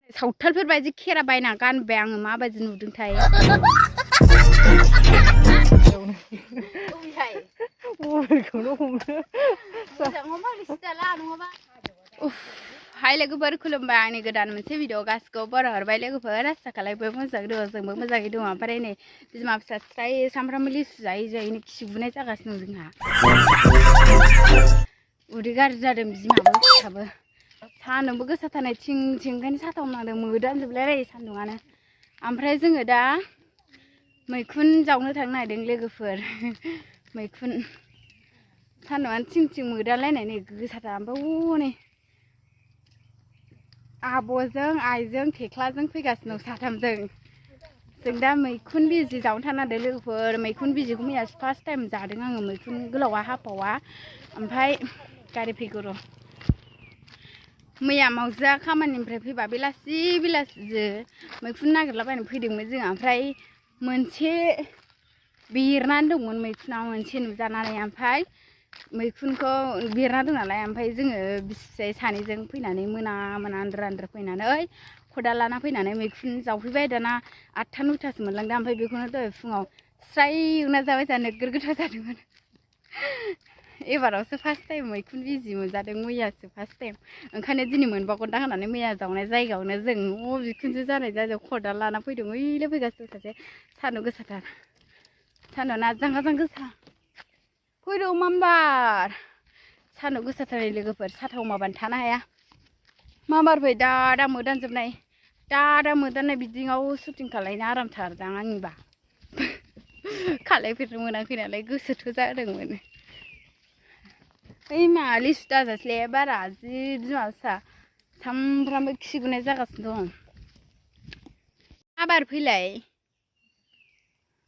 सावथालफोरबायदि खेरा बायना गानबाय आङो माबायदि नुदोंथाय हाय लोगोफोर खुलुमबाय आंनि गोदान मोनसे भिडिअ गासिखौ बरायहरबाय लोगोफोर आसा खालामो मोजाङै दङ जोंबो मोजाङै दङ ओमफ्राय नै बिमा फिसा स्राय सामफ्रामबो लिसु जायै जायैनो खिगुनाय जागासिनो दं जोंहा उदै गाज्रि जादों बिमाबो फिसाबो सान्दुंबो गोसाथारनाय थिं थिं ओंखायनो साथाव नांदों मोदानजोबलायलायो सान्दुंआनो ओमफ्राय जोङो दा मैखुन जावनो थांनो नागिरदों लोगोफोर मैखुन सान्दुंआनो थिं थिं मोदानलायनाय नै गोसाथार ओमफ्राय हनै आब'जों आइजों थेख्लाजों फैगासिनो दं साथामजों जों दा मैखुन बिजि जावनो थांनो नागिरदों लोगोफोर मैखुन बिजिखौ मैया फार्स्ट टाइम जादों आङो मैखुन गोलावा हाफावा ओमफ्राय गारि फैगौ र' मैया मावजिया खामानिनिफ्राय फैबा बेलासि मैखुन नागिरलाबायनो फैदोंमोन जों ओमफ्राय मोनसे बेरनानै दंमोन मैखुना मोनसे नुजानानै ओमफ्राय मैखुनखौ बेरना दं नालाय ओमफ्राय जोङो बिसिफिसाय सानैजों फैनानै मोना आन्द्रा फैनानै खदाल लाना फैनानै मैखुन जावफैबाय दाना 8था 9थासो मोनलांदों ओमफ्राय बेखौनो दहाय फुङाव स्राय एवना जाबाय जा नोगोर गोथाव जादोंमोन एबारावसो फार्स्ट टाइम मैखुन बिजि मोनजादों मैयासो फार्स्ट टाइम ओंखायनो दिनै मोनबावगोनदां होननानै मैया जावनाय जायगायावनो जों बिखुनजो जानाय जायगायाव खदाल लाना फैदों ओइले फैगासिनो सासे सान्दुं गोसाथार सान्दुंआ आजां गोसा फैदो मामबार सान्दुं गोसाथारनि लोगोफोर साथाव माबानो थानो हाया मामार फै दा मोदानजोबनाय दा मोदाननाय बिदिङाव शुटिं खालायनो आरामथारदां आंनिबा खालायफेरनो मोनाखै नालाय गोसोथ' जादोंमोन ओइ मा लिसु दाजासैले बारा जि बिमा फिसा सामफ्रामबो खिगुनाय जागासिनो दं आबार फैलाय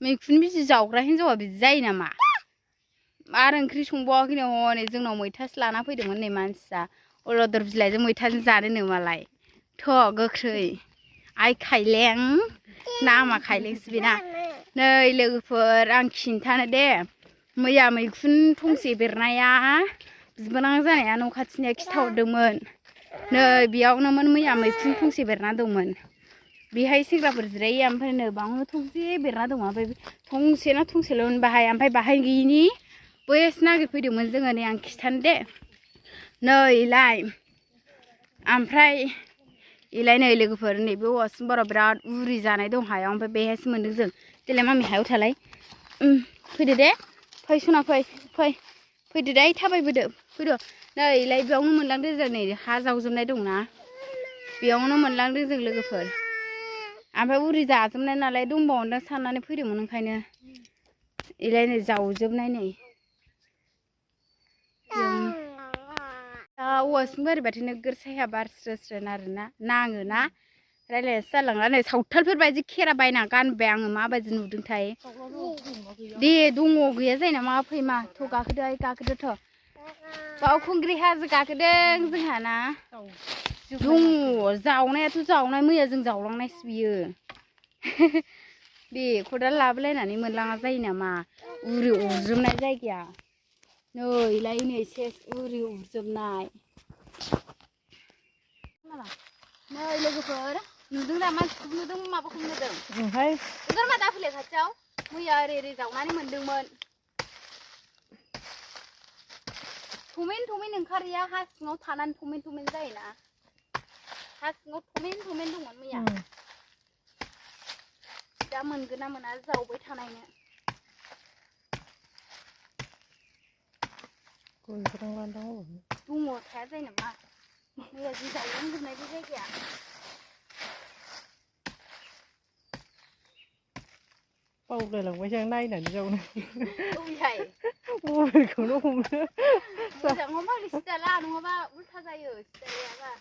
मैखुन बिजि जावग्रा हिन्जावा बिदि जायो नामा आरो ओंख्रि संबावाखैनो हनै जोंनाव मैथासो लाना फैदोंमोन नै मानसिया अलदर बिलाइजों मैथाजों जानो मालाय थ' गोख्रै आइ खाइलें नामा खाइलेंसो बेना नै लोगोफोर आं खिन्थानो दे मैया मैखुन थंसे बेरनाया बिबोनां जानाया न' खाथिनिया खिथाहरदोंमोन नै बेयावनोमोन मैया मैखुन थंसे बेरना दंमोन बेहाय सेंग्राफोर जिरायो ओमफ्राय नै बावनो थंसे बेरना दङ ओमफ्राय थंसे ना थंसेल'मोन बाहाय ओमफ्राय बाहाय गैयिनि बैयासो नागिरफैदोंमोन जोङो नै आं खिथानो दे नै इलाय ओमफ्राय इलाय नै लोगोफोर नैबे औवासिमबाराव बिराद उरि जानाय दं हायाव ओमफ्राय बेहायसो मोन्दों जों देलाय मामि हायाव थालाय फैदो दे फै सना फैदो दे थाबायबोदो फैदो नै इलाय बेयावनो मोनलांदों जों नै हा जावजोबनाय दंना बेयावनो मोनलांदों जों लोगोफोर ओमफ्राय उरि जाजोबनाय नालाय दंबावोदां साननानै फैदोंमोन ओंखायनो इलाय नै जावजोबनाय नै औवासिम बारिबाथाय नोगोर साया बार स्रो आरोना नाङोना रायलायनासो जालांला नै सावथालफोरबायदि खेरा बायना गानबाय आङो माबायदि नुदोंथाय दे दङ गैया जायो नामा फै मा थ' गाखोदो थ' बावखुंग्रि हाजो गाखोदों जोंहाना दङ जावनायाथ' जावनाय मैया जों जावलांनायसो बियो दे खदाल लाबोलायनानै मोनलाङा जायो नामा उरि अरजोबनाय जायगाया नै इलाय नै सेस उरि अरजोबनाय नै लोगोफोर नुदों दा मानसिखौ नुदों माबाखौ नुदों ओंहाय ओंखार मा दाफैलाय खाथियाव मैया ओरै जावनानै मोनदोंमोन थमेन ओंखारैया हा सिङाव थानानै थमेन जायोना हा सिङाव थमेन दंमोन मैया दा मोनगोन ना मोना जावबाय थानायनो दङ थाया जायो नामा मैया जि जावलांजोबनाय बे जायगाया बावलायलांबायसो आं नायनानै जावनो मोजाङाव माबि सिदाला नङाबा उल्था जायो सिदायाबा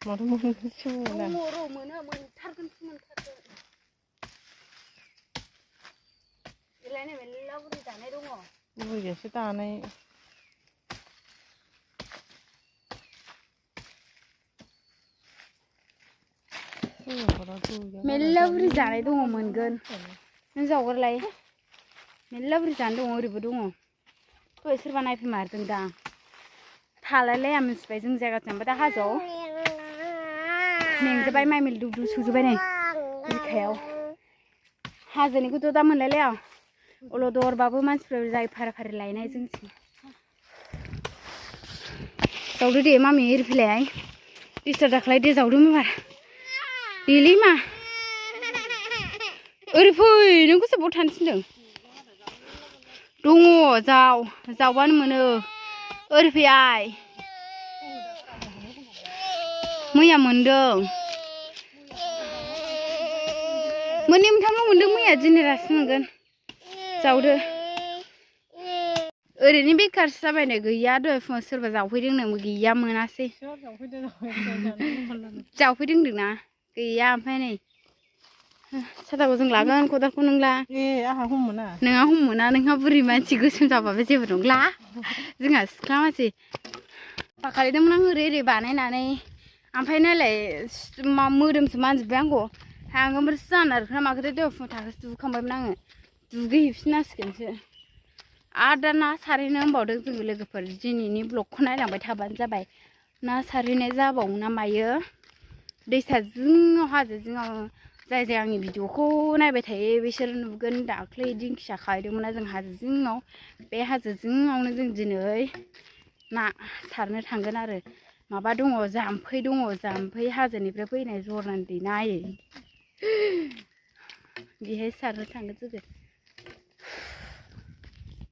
माथो मोनसेबो मोना मोनथारगोन बेलायनो मेरला उरि जानाय दङ उरियासो दानाय मेरला उरि जानाय दङ मोनगोन नों जावगारलाय मेरला बुरजानो दङ ओरैबो दङ दहाय सोरबा नायफैमारदों दां थालायलाया मिथिबाय जों जायगाथिं ओमफ्राय दा हाजोआव मेंजोब्बाय माइ मिल दुब दुब सौजोब्बाय नै बिखायाव हाजोनिखौथ' दा मोनलायलाया अलदरबाबो मानसिफोर जाय फारा फारि लायनाय जोंथिं जावदो दे मामि एरि फैलाय दिस्टार्ब दाखालाय दे जावदो माबार देलै मा ओरै फै नोंखौ सोबाव थानो थिनदों दङ जावबानो मोनो ओरै फै आइ मैया मोनदों मोननै मोनथामल' मोनदों मैया दिनै रासिन मोनगोन जावदो ओरैनो बेखारसो जाबायनो गैया दहाय फुङाव सोरबा जावफैदोंनो गैया मोनासै जावफैदों होनदोंना गैया ओमफ्राय नै साथाखौ जों लागोन खदालखौ नों ला आंहा हमोना नोंहा हमोना नोंहा बुरि मानसि गोसोम जाबाबो जेबो नंला जोंहा सिख्ला मानसि फाखालिदोंमोन आं ओरै बानायनानै ओमफ्राय नायलाय मोदोमसो मानजोब्बाय आंखौ थांगोनफोरसो जानो नागिरखोना माखोथाय दहाय फुङाव थाखोसे दुगैखांबायमोन आङो दुगैहैफिननांसिगोनसो आरो दा ना सारहैनो होनबावदों जोङो लोगोफोर दिनैनि ब्लगखौ नायलांबाय थाबानो जाबाय ना सारहैनाय जाबावो ना मायो दैसा जिङाव हाजो जिङाव जाय जाय आंनि भिडिअखौ नायबाय थायो बिसोर नुगोन दाख्लै दिंखिया खाहैदोंमोन जों हाजो जिङाव बे हाजो जिङावनो जों दिनै ना सारनो थांगोन आरो माबा दङ जाम्फै हाजोनिफ्राय फैनाय जरनानि दै नायै बेहाय सारनो थांगोन जोङो